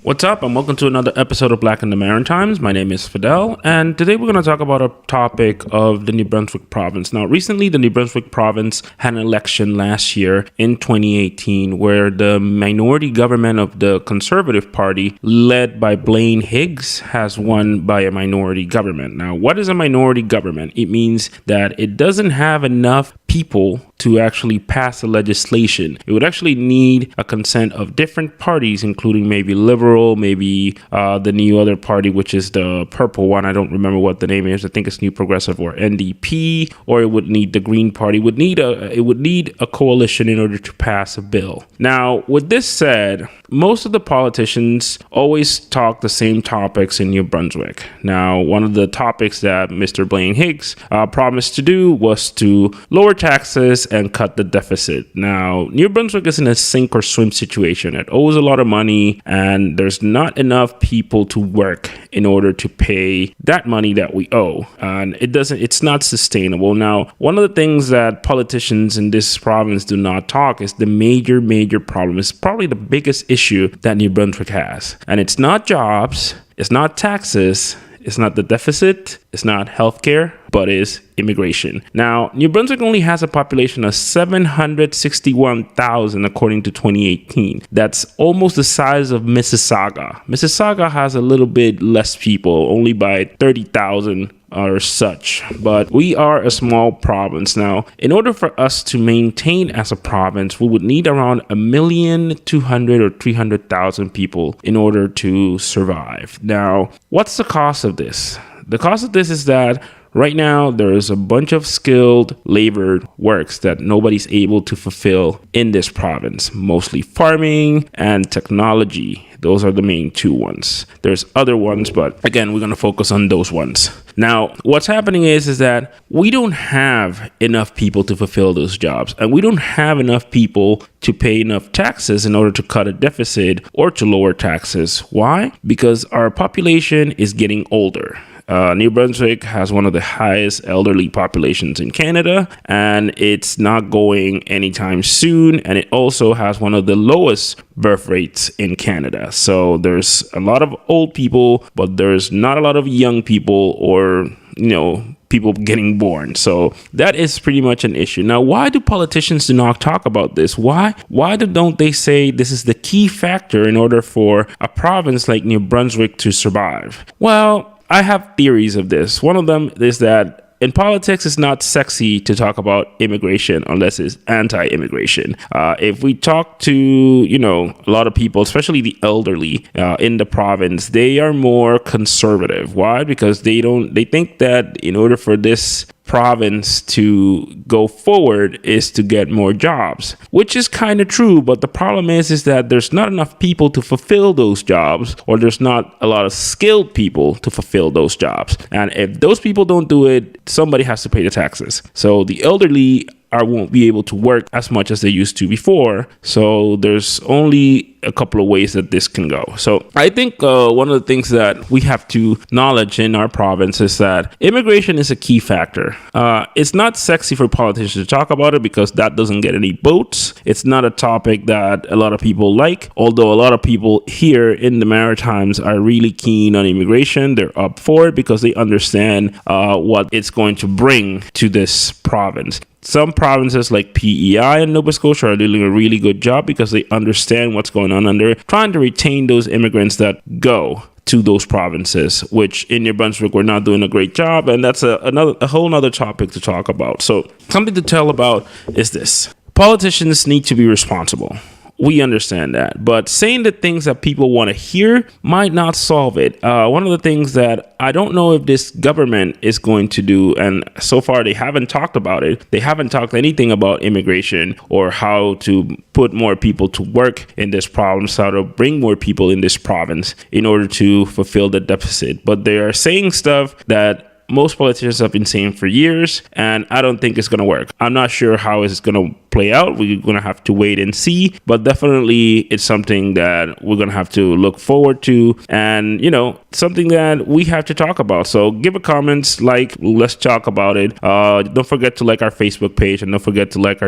What's up, and welcome to another episode of Black in the Maritimes. My name is Fidel, and today we're going to talk about a topic of the New Brunswick province. Now, recently, the New Brunswick province had an election last year in 2018 where the minority government of the Conservative Party, led by Blaine Higgs, has won by a minority government. Now, what is a minority government? It means that it doesn't have enough people to actually pass the legislation. It would actually need a consent of different parties, including maybe Liberal, maybe the new other party, which is the purple one. I don't remember what the name is. I think it's New Progressive or NDP, or it would need the Green Party. It would need a coalition in order to pass a bill. Now, with this said, most of the politicians always talk the same topics in New Brunswick. Now, one of the topics that Mr. Blaine Higgs promised to do was to lower taxes and cut the deficit. Now, New Brunswick is in a sink or swim situation. It owes a lot of money, and there's not enough people to work in order to pay that money that we owe. And it's not sustainable. Now, one of the things that politicians in this province do not talk is the major problem. It's probably the biggest issue that New Brunswick has. And it's not jobs, it's not taxes, it's not the deficit, it's not healthcare, but is immigration. Now, New Brunswick only has a population of 761,000 according to 2018. That's almost the size of Mississauga. Mississauga has a little bit less people, only by 30,000 or such, but we are a small province. Now, in order for us to maintain as a province, we would need around 1,200,000 or 300,000 people in order to survive. Now, what's the cost of this? The cost of this is that right now, there is a bunch of skilled labor works that nobody's able to fulfill in this province, mostly farming and technology. Those are the main two ones. There's other ones, but again, we're going to focus on those ones. Now, what's happening is that we don't have enough people to fulfill those jobs, and we don't have enough people to pay enough taxes in order to cut a deficit or to lower taxes. Why? Because our population is getting older. New Brunswick has one of the highest elderly populations in Canada, and it's not going anytime soon. And it also has one of the lowest birth rates in Canada. So there's a lot of old people, but there's not a lot of young people or, people getting born. So that is pretty much an issue. Now, why do politicians do not talk about this? Why don't they say this is the key factor in order for a province like New Brunswick to survive? Well, I have theories of this. One of them is that in politics, it's not sexy to talk about immigration unless it's anti-immigration. If we talk to, a lot of people, especially the elderly in the province, they are more conservative. Why? Because they think that in order for this province to go forward is to get more jobs, which is kind of true. But the problem is that there's not enough people to fulfill those jobs, or there's not a lot of skilled people to fulfill those jobs. And if those people don't do it, somebody has to pay the taxes. So the elderly won't be able to work as much as they used to before. So there's only a couple of ways that this can go. So I think one of the things that we have to acknowledge in our province is that immigration is a key factor. It's not sexy for politicians to talk about it because that doesn't get any votes. It's not a topic that a lot of people like, although a lot of people here in the Maritimes are really keen on immigration. They're up for it because they understand what it's going to bring to this province. Some provinces like PEI and Nova Scotia are doing a really good job because they understand what's going on and they're trying to retain those immigrants that go to those provinces, which in New Brunswick, we're not doing a great job. And that's a whole nother topic to talk about. So something to tell about is this. Politicians need to be responsible. We understand that, but saying the things that people want to hear might not solve it. One of the things that I don't know if this government is going to do, and so far they haven't talked about it. They haven't talked anything about immigration or how to put more people to work in this province, how to bring more people in this province in order to fulfill the deficit. But they are saying stuff that most politicians have been saying for years, and I don't think it's going to work. I'm not sure how it's going to play out. We're going to have to wait and see, but definitely it's something that we're going to have to look forward to, and something that we have to talk about. So give a comment, let's talk about it. Don't forget to like our Facebook page, and don't forget to like our